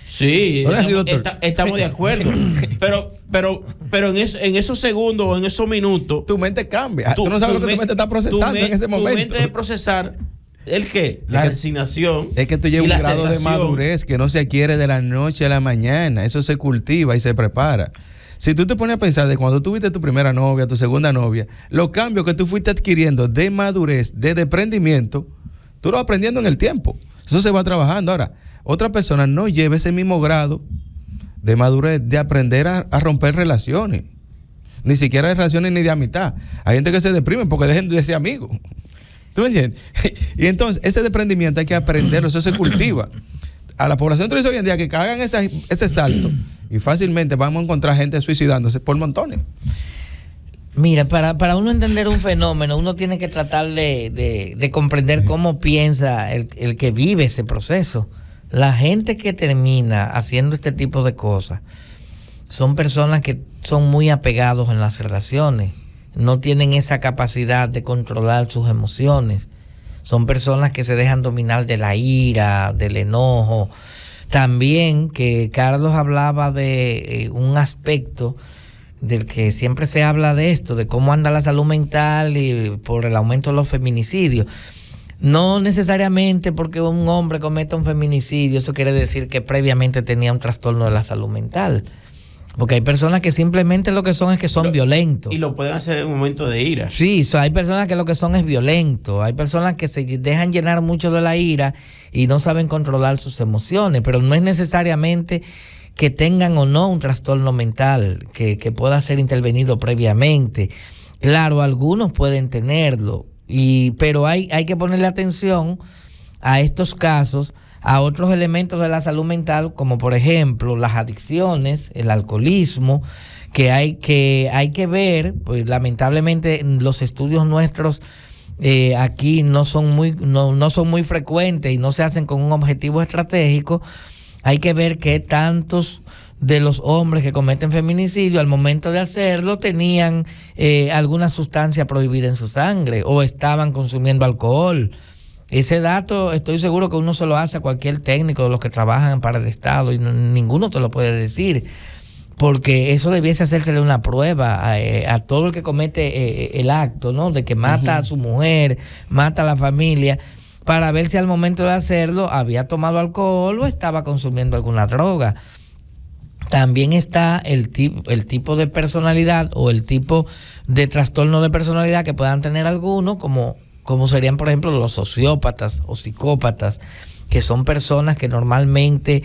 Sí, estamos de acuerdo. pero en esos segundos o en esos minutos tu mente cambia. Tú no sabes lo que tu mente está procesando en ese momento. Tu mente de procesar ¿el qué? La resignación. Es que tú llevas un grado de madurez que no se adquiere de la noche a la mañana. Eso se cultiva y se prepara. Si tú te pones a pensar de cuando tuviste tu primera novia, tu segunda novia, los cambios que tú fuiste adquiriendo de madurez, de desprendimiento, tú lo vas aprendiendo en el tiempo. Eso se va trabajando. Ahora, otra persona no lleva ese mismo grado de madurez de aprender a romper relaciones. Ni siquiera de relaciones ni de amistad. Hay gente que se deprime porque dejen de ser amigos. ¿Tú me entiendes? Y entonces, ese desprendimiento hay que aprenderlo, eso se cultiva. A la población que hoy en día que hagan ese salto y fácilmente vamos a encontrar gente suicidándose por montones. Mira, para uno entender un fenómeno, uno tiene que tratar de comprender cómo piensa el que vive ese proceso. La gente que termina haciendo este tipo de cosas son personas que son muy apegados en las relaciones, no tienen esa capacidad de controlar sus emociones, Son personas que se dejan dominar de la ira, del enojo. También que Carlos hablaba de un aspecto del que siempre se habla de esto, de cómo anda la salud mental y por el aumento de los feminicidios. No necesariamente porque un hombre cometa un feminicidio, eso quiere decir que previamente tenía un trastorno de la salud mental. Porque hay personas que simplemente lo que son es que son violentos. Y lo pueden hacer en un momento de ira. Sí, hay personas que lo que son es violentos. Hay personas que se dejan llenar mucho de la ira y no saben controlar sus emociones. Pero no es necesariamente que tengan o no un trastorno mental que pueda ser intervenido previamente. Claro, algunos pueden tenerlo. Pero hay que ponerle atención a estos casos, a otros elementos de la salud mental, como por ejemplo las adicciones, el alcoholismo, que hay que ver, pues lamentablemente los estudios nuestros aquí no son muy frecuentes y no se hacen con un objetivo estratégico. Hay que ver qué tantos de los hombres que cometen feminicidio al momento de hacerlo tenían alguna sustancia prohibida en su sangre o estaban consumiendo alcohol. Ese dato estoy seguro que uno se lo hace a cualquier técnico de los que trabajan para el Estado y ninguno te lo puede decir, porque eso debiese hacérsele una prueba a todo el que comete el acto, ¿no? De que mata a su mujer, mata a la familia, para ver si al momento de hacerlo había tomado alcohol o estaba consumiendo alguna droga. También está el tipo de personalidad o el tipo de trastorno de personalidad que puedan tener algunos, como serían, por ejemplo, los sociópatas o psicópatas, que son personas que normalmente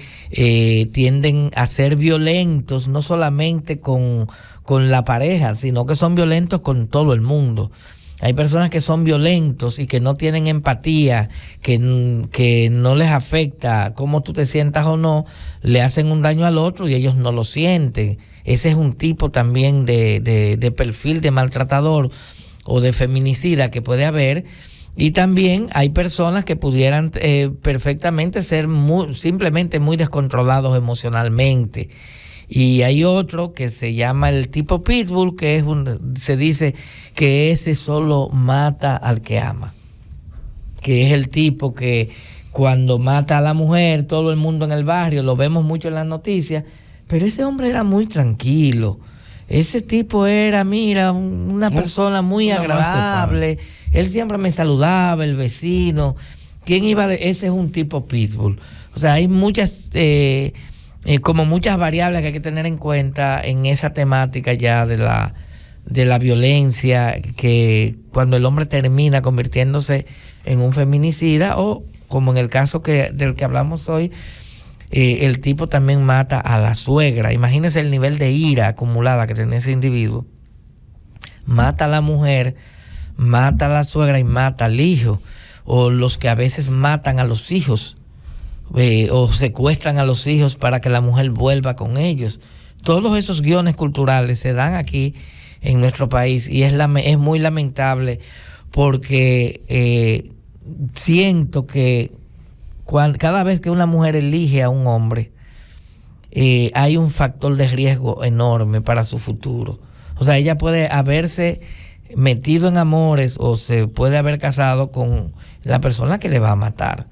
tienden a ser violentos, no solamente con la pareja, sino que son violentos con todo el mundo. Hay personas que son violentos y que no tienen empatía, que no les afecta cómo tú te sientas o no, le hacen un daño al otro y ellos no lo sienten. Ese es un tipo también de perfil de maltratador o de feminicida que puede haber. Y también hay personas que pudieran perfectamente ser simplemente muy descontrolados emocionalmente. Y hay otro que se llama el tipo pitbull, que se dice que ese solo mata al que ama, que es el tipo que cuando mata a la mujer, todo el mundo en el barrio, lo vemos mucho en las noticias, pero ese hombre era muy tranquilo. Ese tipo era, una persona muy agradable. Él siempre me saludaba, el vecino. Ese es un tipo pitbull. O sea, hay muchas variables que hay que tener en cuenta en esa temática ya de la violencia, que cuando el hombre termina convirtiéndose en un feminicida, o como en el caso del que hablamos hoy, el tipo también mata a la suegra. Imagínense el nivel de ira acumulada que tiene ese individuo. Mata a la mujer, mata a la suegra y mata al hijo. O los que a veces matan a los hijos, o secuestran a los hijos para que la mujer vuelva con ellos. Todos esos guiones culturales se dan aquí en nuestro país y es muy lamentable, porque siento que cada vez que una mujer elige a un hombre, hay un factor de riesgo enorme para su futuro. O sea, ella puede haberse metido en amores o se puede haber casado con la persona que le va a matar.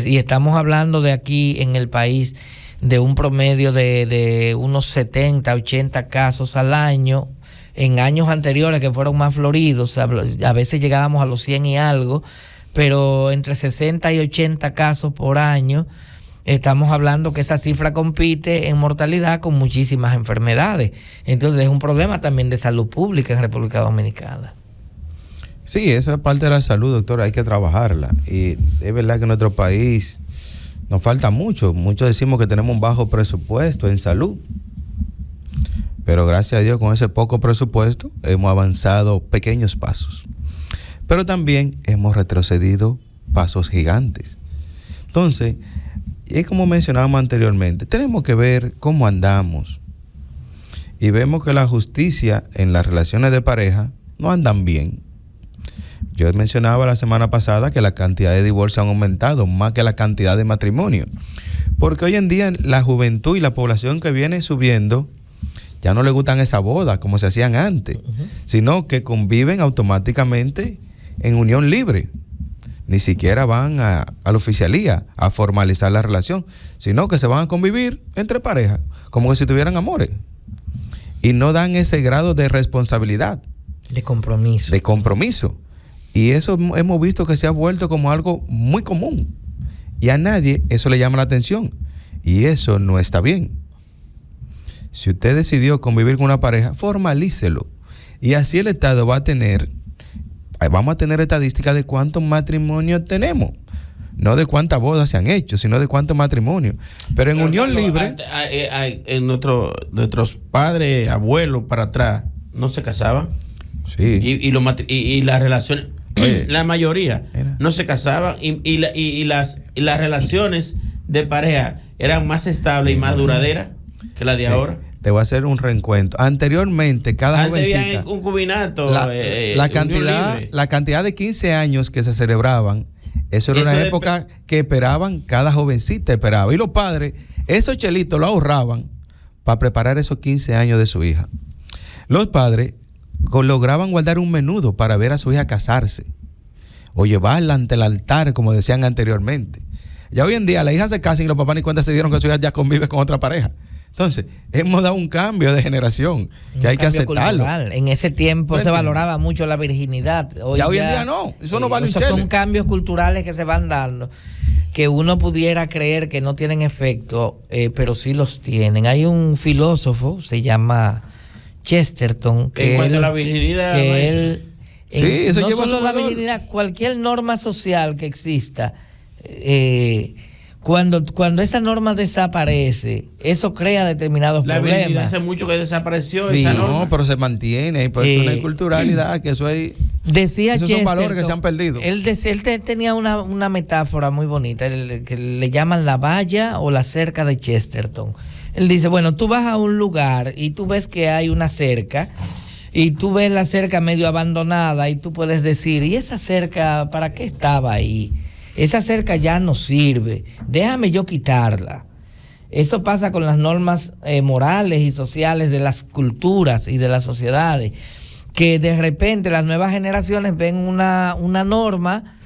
Y estamos hablando de aquí en el país de un promedio de unos 70, 80 casos al año. En años anteriores que fueron más floridos, a veces llegábamos a los 100 y algo, pero entre 60 y 80 casos por año. Estamos hablando que esa cifra compite en mortalidad con muchísimas enfermedades. Entonces es un problema también de salud pública en República Dominicana. Sí, esa es parte de la salud, doctor, hay que trabajarla. Y es verdad que en nuestro país nos falta mucho. Muchos decimos que tenemos un bajo presupuesto en salud. Pero gracias a Dios, con ese poco presupuesto hemos avanzado pequeños pasos. Pero también hemos retrocedido pasos gigantes. Entonces, y como mencionábamos anteriormente, tenemos que ver cómo andamos. Y vemos que la justicia en las relaciones de pareja no andan bien. Yo mencionaba la semana pasada que la cantidad de divorcios han aumentado más que la cantidad de matrimonios. Porque hoy en día la juventud y la población que viene subiendo ya no le gustan esas bodas como se hacían antes, sino que conviven automáticamente en unión libre. ni siquiera van a la oficialía a formalizar la relación, sino que se van a convivir entre parejas, como que si tuvieran amores. Y no dan ese grado de responsabilidad. De compromiso. Y eso hemos visto que se ha vuelto como algo muy común. Y a nadie eso le llama la atención. Y eso no está bien. Si usted decidió convivir con una pareja, formalícelo. Y así el Estado vamos a tener estadísticas de cuántos matrimonios tenemos. No de cuántas bodas se han hecho, sino de cuántos matrimonios. Pero en unión libre... En nuestros padres, abuelos para atrás, no se casaban. Sí. Y las relaciones, la mayoría, no se casaban. Y las relaciones de pareja eran más estables y más duraderas que las de ahora. Te voy a hacer un reencuentro. Anteriormente, cada jovencita... Antes había un concubinato. La cantidad de 15 años que se celebraban, eso era una época que esperaban, cada jovencita esperaba. Y los padres, esos chelitos lo ahorraban para preparar esos 15 años de su hija. Los padres lograban guardar un menudo para ver a su hija casarse o llevarla ante el altar, como decían anteriormente. Ya hoy en día la hija se casa y los papás ni cuenta se dieron que su hija ya convive con otra pareja. Entonces, hemos dado un cambio de generación que hay que aceptarlo. Cultural. En ese tiempo se valoraba mucho la virginidad. Hoy en día no, eso no vale un chele. Son cambios culturales que se van dando, que uno pudiera creer que no tienen efecto, pero sí los tienen. Hay un filósofo, se llama Chesterton, que en cuanto a la virginidad, no solo la virginidad, cualquier norma social que exista, cuando esa norma desaparece, eso crea determinados problemas. La virginidad hace mucho que desapareció sí. esa norma. No, pero se mantiene, por eso no hay culturalidad, que eso hay... Decía esos Chesterton, son valores que se han perdido. Él tenía una metáfora muy bonita, que le llaman la valla o la cerca de Chesterton. Él dice, bueno, tú vas a un lugar y tú ves que hay una cerca y tú ves la cerca medio abandonada y tú puedes decir, ¿y esa cerca para qué estaba ahí? Esa cerca ya no sirve, déjame yo quitarla. Eso pasa con las normas morales y sociales de las culturas y de las sociedades, que de repente las nuevas generaciones ven una norma,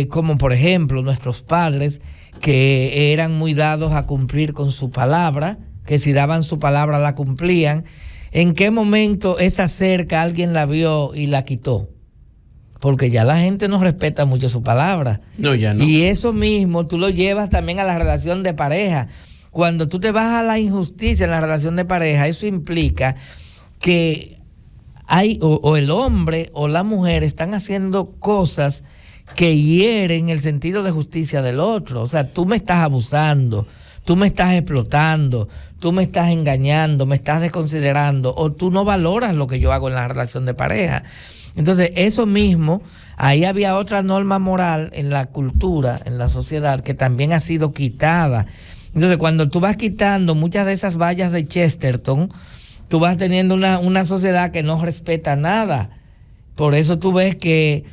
como por ejemplo nuestros padres, que eran muy dados a cumplir con su palabra, que si daban su palabra la cumplían. ¿En qué momento esa cerca alguien la vio y la quitó? Porque ya la gente no respeta mucho su palabra. No, ya no. Y eso mismo tú lo llevas también a la relación de pareja. Cuando tú te vas a la injusticia en la relación de pareja, eso implica que hay o el hombre o la mujer están haciendo cosas que hieren el sentido de justicia del otro. O sea, tú me estás abusando, tú me estás explotando, tú me estás engañando, me estás desconsiderando, o tú no valoras lo que yo hago en la relación de pareja. Entonces, eso mismo, ahí había otra norma moral en la cultura, en la sociedad, que también ha sido quitada. Entonces, cuando tú vas quitando muchas de esas vallas de Chesterton, tú vas teniendo una sociedad que no respeta nada. Por eso tú ves que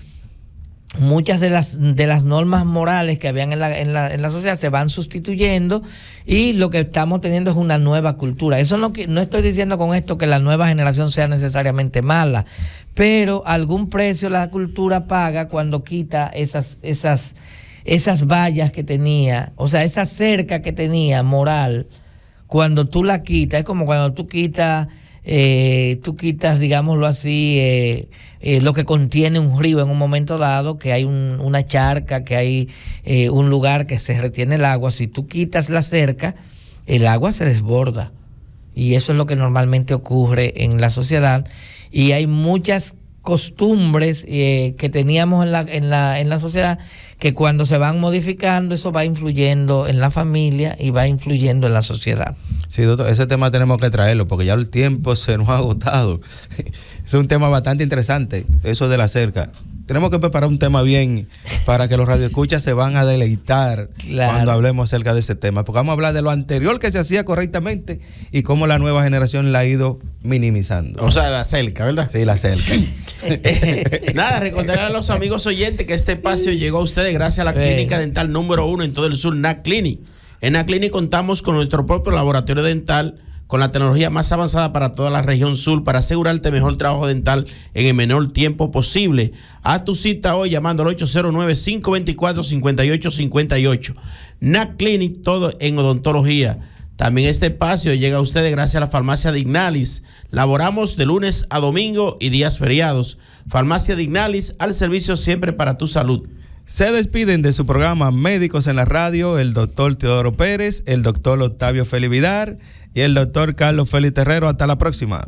muchas de las normas morales que habían en la sociedad se van sustituyendo y lo que estamos teniendo es una nueva cultura. Eso no estoy diciendo con esto que la nueva generación sea necesariamente mala, pero algún precio la cultura paga cuando quita esas vallas que tenía, o sea, esa cerca que tenía moral. Cuando tú la quitas, es como cuando tú quitas, digámoslo así, lo que contiene un río en un momento dado, que hay una charca, que hay un lugar que se retiene el agua. Si tú quitas la cerca, el agua se desborda. Y eso es lo que normalmente ocurre en la sociedad. Y hay muchas costumbres que teníamos en la sociedad que cuando se van modificando, eso va influyendo en la familia y va influyendo en la sociedad. Sí, doctor, ese tema tenemos que traerlo porque ya el tiempo se nos ha agotado. Es un tema bastante interesante, eso de la cerca. Tenemos que preparar un tema bien para que los radioescuchas se van a deleitar cuando hablemos acerca de ese tema. Porque vamos a hablar de lo anterior que se hacía correctamente y cómo la nueva generación la ha ido minimizando. O sea, la cerca, ¿verdad? Sí, la cerca. Nada, recordarle a los amigos oyentes que este espacio llegó a ustedes gracias a la clínica dental número 1 en todo el sur, NAC Clinic. En NAC Clinic contamos con nuestro propio laboratorio dental con la tecnología más avanzada para toda la región sur para asegurarte mejor trabajo dental en el menor tiempo posible. Haz tu cita hoy llamando al 809-524-5858. NAC Clinic, todo en odontología. También este espacio llega a ustedes gracias a la farmacia Dignalis. Laboramos de lunes a domingo y días feriados. Farmacia Dignalis, al servicio siempre para tu salud. Se despiden de su programa Médicos en la Radio el doctor Teodoro Pérez, el doctor Octavio Félix Vidal y el doctor Carlos Félix Terrero. Hasta la próxima.